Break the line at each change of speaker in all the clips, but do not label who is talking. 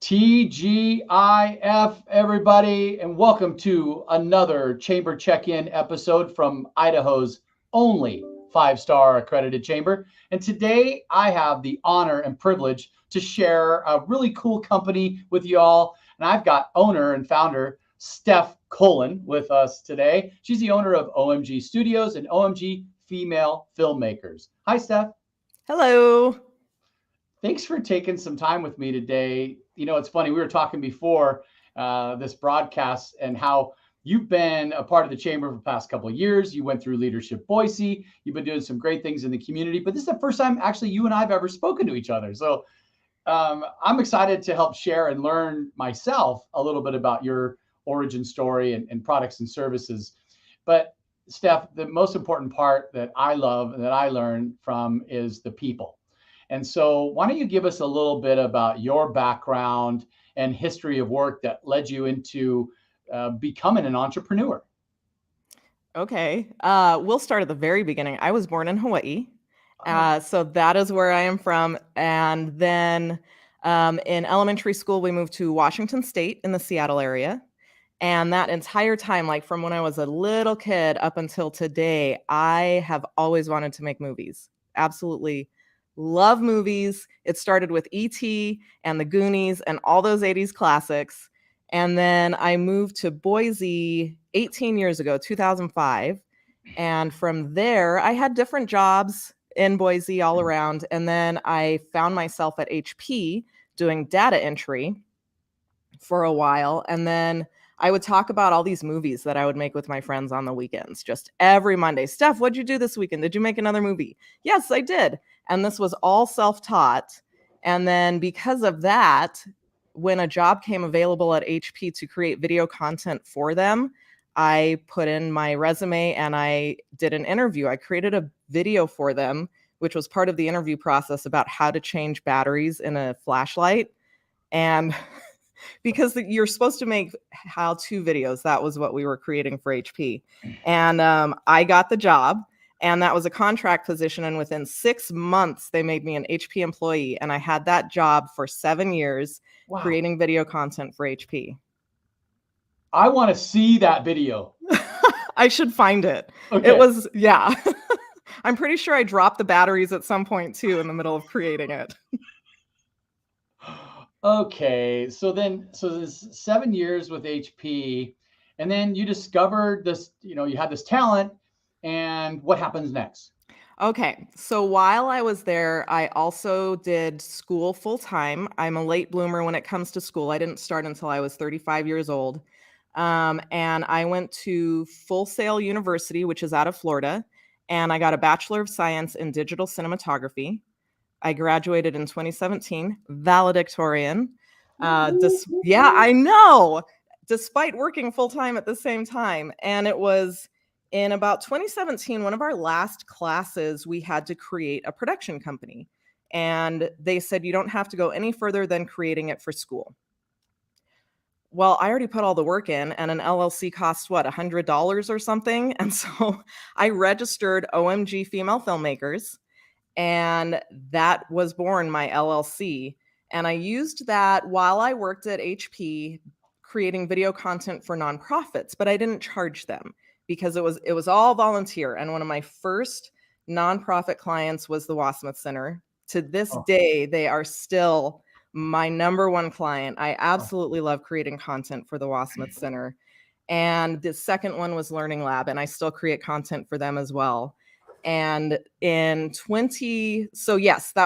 TGIF, everybody, and welcome to another Chamber Check-In episode from Idaho's only five-star accredited chamber. And today I have the honor and privilege to share a really cool company with you all. And I've got owner and founder Steph Colin with us today. She's the owner of OMG Studios and OMG Female Filmmakers. Hi, Steph.
Hello.
Thanks for taking some time with me today. You know, it's funny, we were talking before this broadcast and how you've been a part of the chamber for the past couple of years. You went through Leadership Boise. You've been doing some great things in the community, but this is the first time actually you and I have ever spoken to each other. So I'm excited to help share and learn myself a little bit about your origin story and products and services. But Steph, the most important part that I love and that I learn from is the people. And so why don't you give us a little bit about your background and history of work that led you into becoming an entrepreneur?
Okay. We'll start at the very beginning. I was born in Hawaii. So that is where I am from. And then in elementary school, we moved to Washington State in the Seattle area. And that entire time, like from when I was a little kid up until today, I have always wanted to make movies. Absolutely love movies. It started with E.T. and The Goonies and all those 80s classics. And then I moved to Boise 18 years ago, 2005. And from there, I had different jobs in Boise all around. And then I found myself at HP doing data entry for a while. And then I would talk about all these movies that I would make with my friends on the weekends, just every Monday. Steph, what'd you do this weekend? Did you make another movie? Yes, I did. And this was all self-taught. And then because of that, when a job came available at HP to create video content for them, I put in my resume and I did an interview. I created a video for them, which was part of the interview process about how to change batteries in a flashlight. And because you're supposed to make how-to videos, that was what we were creating for HP. And I got the job. And that was a contract position. And within 6 months, they made me an HP employee. And I had that job for 7 years, creating video content for HP.
I want to see that video.
I should find it.
Okay.
It was, yeah. I'm pretty sure I dropped the batteries at some point, too, in the middle of creating it.
Okay. So there's 7 years with HP. And then you discovered this, you had this talent. And what happens next?
Okay, so while I was there, I also did school full time. I'm a late bloomer when it comes to school. I didn't start until I was 35 years old. And I went to Full Sail University, which is out of Florida, and I got a Bachelor of Science in Digital Cinematography. I graduated in 2017, valedictorian. Yeah, I know, despite working full time at the same time. And it was in about 2017, one of our last classes, we had to create a production company. And they said, you don't have to go any further than creating it for school. Well, I already put all the work in, and an LLC costs what, $100 or something? And so I registered OMG Female Filmmakers, and that was born my LLC. And I used that while I worked at HP creating video content for nonprofits, but I didn't charge them, because it was all volunteer. And one of my first nonprofit clients was the Wasmuth Center. To this day, they are still my number one client. I absolutely love creating content for the Wasmuth Center. And the second one was Learning Lab, and I still create content for them as well. And that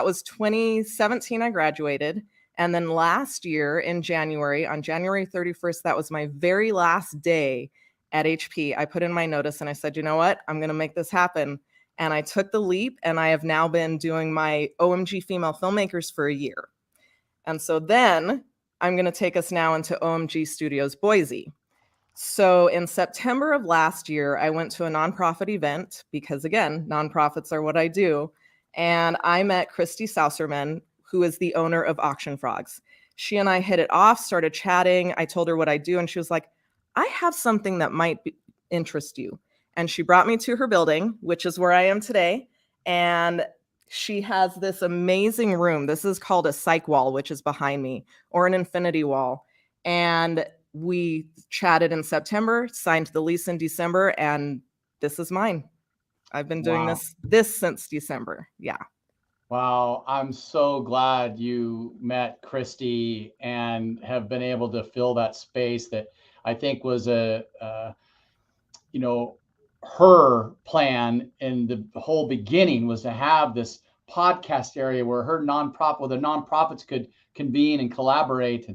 was 2017, I graduated. And then last year in January, on January 31st, that was my very last day at HP. I put in my notice and I said, you know what? I'm going to make this happen. And I took the leap, and I have now been doing my OMG Female Filmmakers for a year. And so then I'm going to take us now into OMG Studios Boise. So in September of last year, I went to a nonprofit event because, again, nonprofits are what I do. And I met Christy Sauserman, who is the owner of Auction Frogs. She and I hit it off, started chatting. I told her what I do, and she was like, I have something that might interest you. And she brought me to her building, which is where I am today. And she has this amazing room. This is called a psych wall, which is behind me, or an infinity wall. And we chatted in September, signed the lease in December, and this is mine. I've been doing
Wow.
this since December. Yeah.
Wow, I'm so glad you met Christy and have been able to fill that space that I think was you know, her plan in the whole beginning was to have this podcast area where her nonprofit, where the nonprofits could convene and collaborate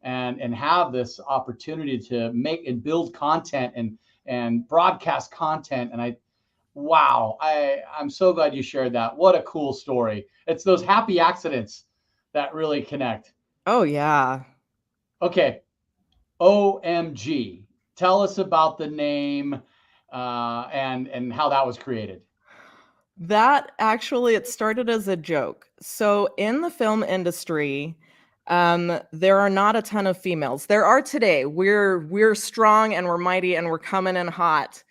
and have this opportunity to make and build content and broadcast content. And wow, I'm so glad you shared that. What a cool story. It's those happy accidents that really connect.
Oh, yeah.
Okay, OMG. Tell us about the name and how that was created.
That actually, it started as a joke. So in the film industry, there are not a ton of females. There are today. We're strong and we're mighty and we're coming in hot.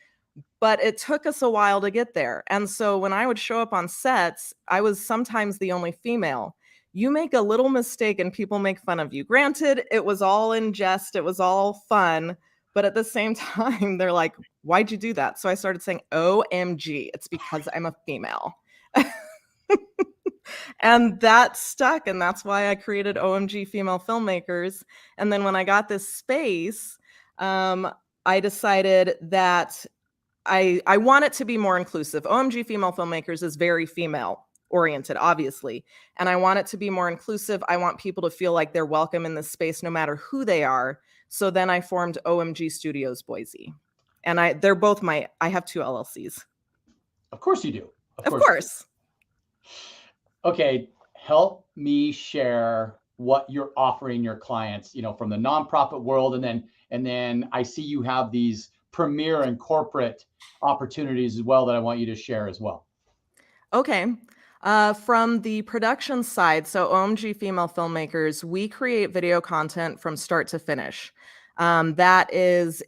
But it took us a while to get there. And so when I would show up on sets, I was sometimes the only female. You make a little mistake and people make fun of you. Granted, it was all in jest, it was all fun, but at the same time, they're like, why'd you do that? So I started saying, OMG, it's because I'm a female. And that stuck. And that's why I created OMG Female Filmmakers. And then when I got this space, I decided that I want it to be more inclusive. OMG Female Filmmakers is very female oriented, obviously. And I want it to be more inclusive. I want people to feel like they're welcome in this space no matter who they are. So then I formed OMG Studios Boise. And they're both I have 2 LLCs.
Of course you do.
Of course.
Okay, help me share what you're offering your clients, from the nonprofit world, and then I see you have these premier and corporate opportunities as well that I want you to share as well.
Okay. From the production side, so OMG Female Filmmakers, we create video content from start to finish. That is,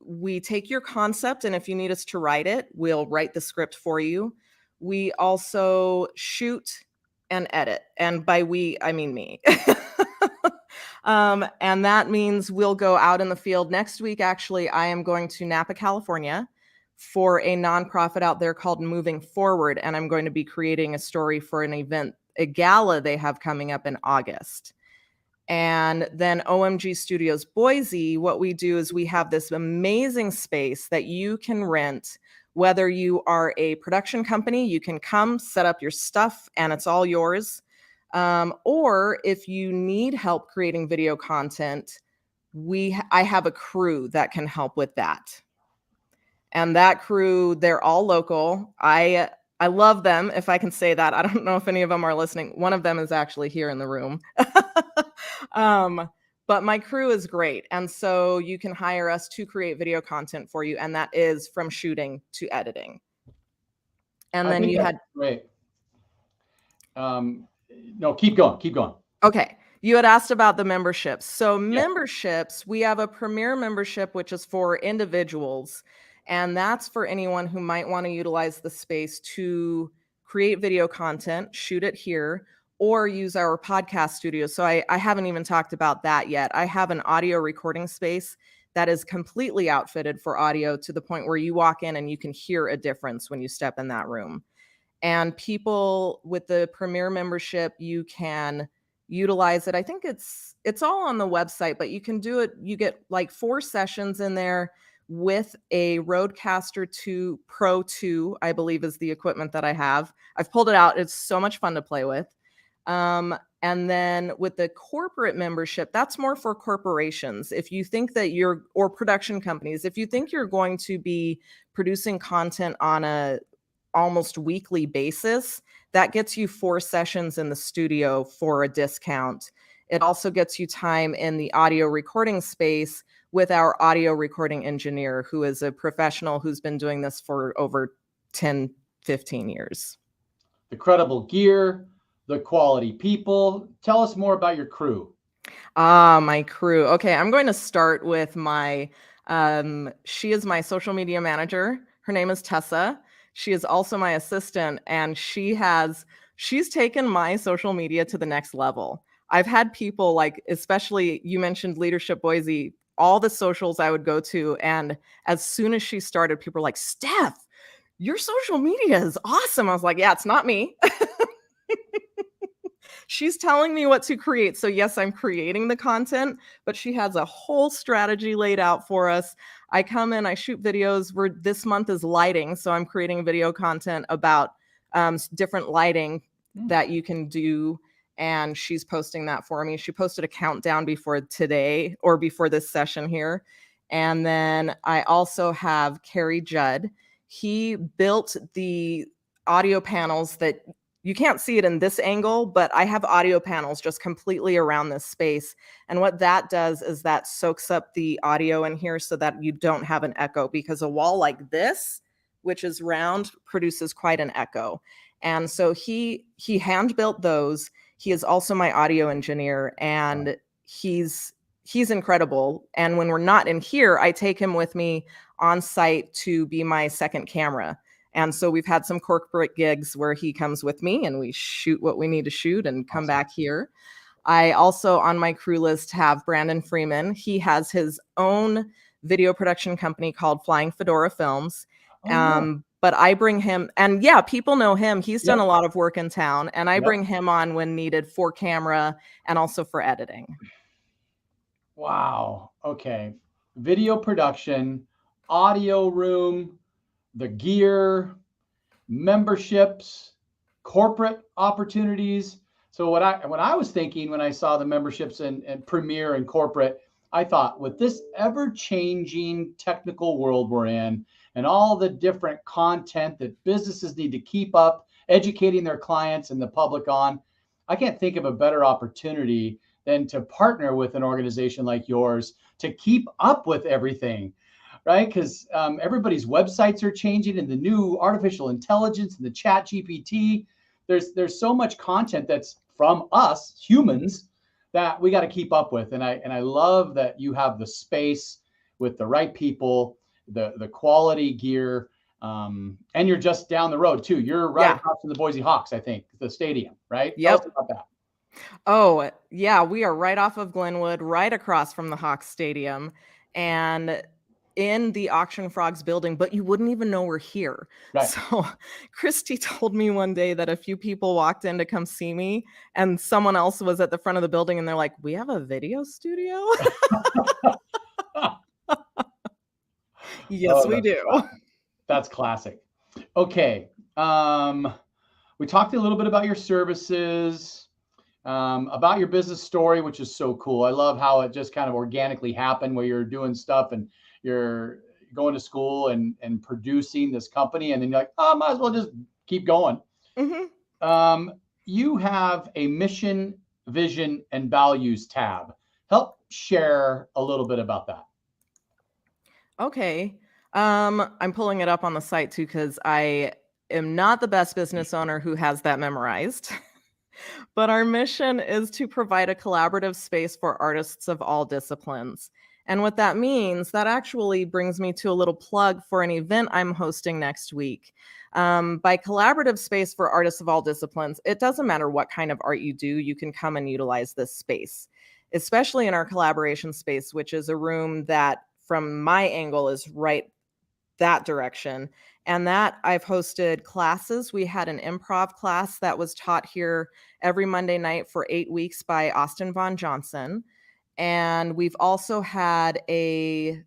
we take your concept, and if you need us to write it, we'll write the script for you. We also shoot and edit. And by we, I mean me. And that means we'll go out in the field. Next week, actually, I am going to Napa, California for a nonprofit out there called Moving Forward. And I'm going to be creating a story for an event, a gala they have coming up in August. And then OMG Studios Boise, what we do is we have this amazing space that you can rent. Whether you are a production company, you can come set up your stuff and it's all yours. Or if you need help creating video content, I have a crew that can help with that. And that crew, they're all local. I love them, if I can say that. I don't know if any of them are listening. One of them is actually here in the room. But my crew is great. And so you can hire us to create video content for you. And that is from shooting to editing. And then you had...
Great. No, keep going.
Okay. You had asked about the memberships. So memberships, we have a premier membership, which is for individuals. And that's for anyone who might want to utilize the space to create video content, shoot it here, or use our podcast studio. So I haven't even talked about that yet. I have an audio recording space that is completely outfitted for audio to the point where you walk in and you can hear a difference when you step in that room. And people with the premier membership, you can utilize it. I think it's all on the website, but you can do it. You get like 4 sessions in there with a Rodecaster 2 Pro 2, I believe is the equipment that I have. I've pulled it out. It's so much fun to play with. And then with the corporate membership, that's more for corporations. If you think that or production companies, if you think you're going to be producing content on a almost weekly basis, that gets you 4 sessions in the studio for a discount. It also gets you time in the audio recording space with our audio recording engineer, who is a professional who's been doing this for over 10, 15 years.
The credible gear, the quality people. Tell us more about your crew.
My crew. Okay, I'm going to start with she is my social media manager. Her name is Tessa. She is also my assistant, and she has she's taken my social media to the next level. I've had people like, especially you mentioned Leadership Boise, all the socials I would go to. And as soon as she started, people were like, Steph, your social media is awesome. I was like, yeah, it's not me. She's telling me what to create. So yes, I'm creating the content, but she has a whole strategy laid out for us. I come in, I shoot videos. This month is lighting. So I'm creating video content about different lighting that you can do. And she's posting that for me. She posted a countdown before today or before this session here. And then I also have Carrie Judd. He built the audio panels that you can't see it in this angle, but I have audio panels just completely around this space. And what that does is that soaks up the audio in here so that you don't have an echo, because a wall like this, which is round, produces quite an echo. And so he hand built those. He is also my audio engineer, and he's incredible. And when we're not in here, I take him with me on site to be my second camera. And so we've had some corporate gigs where he comes with me and we shoot what we need to shoot and come back here. I also, on my crew list, have Brandon Freeman. He has his own video production company called Flying Fedora Films. But I bring him, and yeah, people know him. He's done a lot of work in town, and I bring him on when needed for camera and also for editing.
Wow. Okay. Video production, audio room, the gear, memberships, corporate opportunities. So what I was thinking when I saw the memberships and Premier and corporate, I thought, with this ever-changing technical world we're in and all the different content that businesses need to keep up, educating their clients and the public on, I can't think of a better opportunity than to partner with an organization like yours to keep up with everything, right? Because everybody's websites are changing, and the new artificial intelligence and the chat GPT, there's so much content that's from us humans that we got to keep up with. And I love that you have the space with the right people, the quality gear, and you're just down the road too. You're right across from the Boise Hawks, I think, the stadium, right?
Yep.
Tell us about that.
Oh, yeah, we are right off of Glenwood, right across from the Hawks Stadium, and in the Auction Frogs building, but you wouldn't even know we're here.
Right.
So Christy told me one day that a few people walked in to come see me, and someone else was at the front of the building, and they're like, "We have a video studio?" Yes, we do.
Classic. That's classic. Okay. We talked a little bit about your services, about your business story, which is so cool. I love how it just kind of organically happened where you're doing stuff and you're going to school and producing this company. And then you're like, oh, might as well just keep going. Mm-hmm. You have a mission, vision, and values tab. Help share a little bit about that.
Okay. I'm pulling it up on the site too, because I am not the best business owner who has that memorized. But our mission is to provide a collaborative space for artists of all disciplines. And what that means, that actually brings me to a little plug for an event I'm hosting next week. By collaborative space for artists of all disciplines, it doesn't matter what kind of art you do, you can come and utilize this space, especially in our collaboration space, which is a room that from my angle is right that direction. And that I've hosted classes. We had an improv class that was taught here every Monday night for 8 weeks by Austin Von Johnson. And we've also had a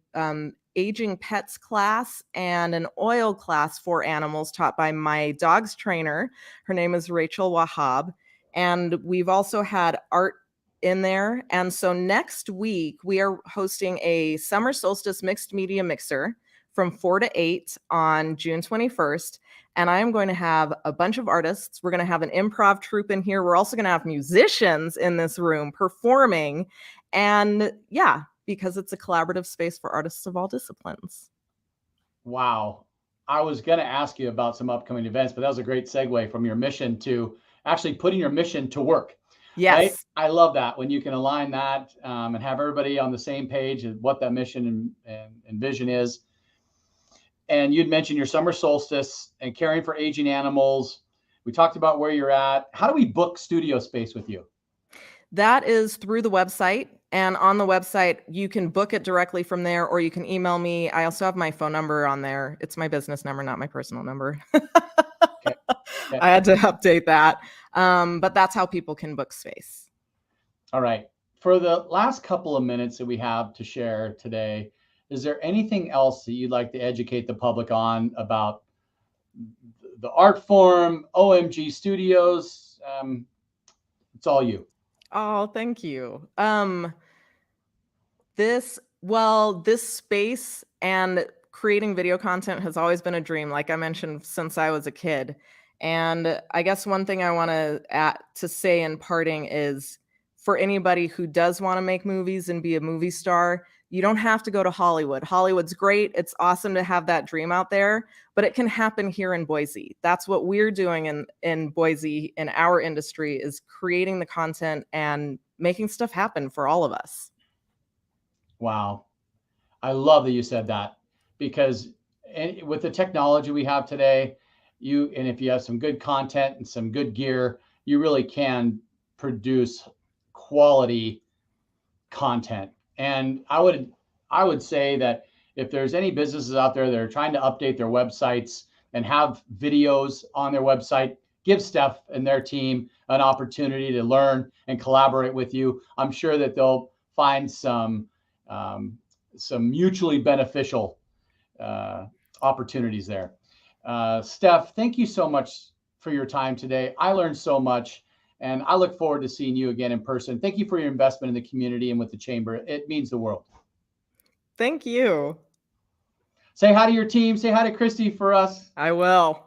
aging pets class and an oil class for animals taught by my dog's trainer. Her name is Rachel Wahab. And we've also had art in there. And so next week, we are hosting a summer solstice mixed media mixer from 4 to 8 on June 21st. And I am going to have a bunch of artists. We're going to have an improv troupe in here. We're also going to have musicians in this room performing. And yeah, because it's a collaborative space for artists of all disciplines.
Wow. I was going to ask you about some upcoming events, but that was a great segue from your mission to actually putting your mission to work.
Yes.
Right? I love that when you can align that and have everybody on the same page of what that mission and vision is. And you'd mentioned your summer solstice and caring for aging animals. We talked about where you're at. How do we book studio space with you?
That is through the website. And on the website, you can book it directly from there, or you can email me. I also have my phone number on there. It's my business number, not my personal number.
Okay. Okay.
I had to update that. But that's how people can book space.
All right. For the last couple of minutes that we have to share today, is there anything else that you'd like to educate the public on about the art form, OMG Studios? It's all you.
Oh, thank you. This space and creating video content has always been a dream, like I mentioned, since I was a kid. And I guess one thing I want to say in parting is, for anybody who does want to make movies and be a movie star, you don't have to go to Hollywood. Hollywood's great. It's awesome to have that dream out there, but it can happen here in Boise. That's what we're doing in Boise in our industry, is creating the content and making stuff happen for all of us.
Wow. I love that you said that, because with the technology we have today, and if you have some good content and some good gear, you really can produce quality content. And I would say that if there's any businesses out there that are trying to update their websites and have videos on their website, give Steph and their team an opportunity to learn and collaborate with you. I'm sure that they'll find some mutually beneficial opportunities there. Steph, thank you so much for your time today. I learned so much, and I look forward to seeing you again in person. Thank you for your investment in the community and with the chamber. It means the world.
Thank you.
Say hi to your team. Say hi to Christy for us.
I will.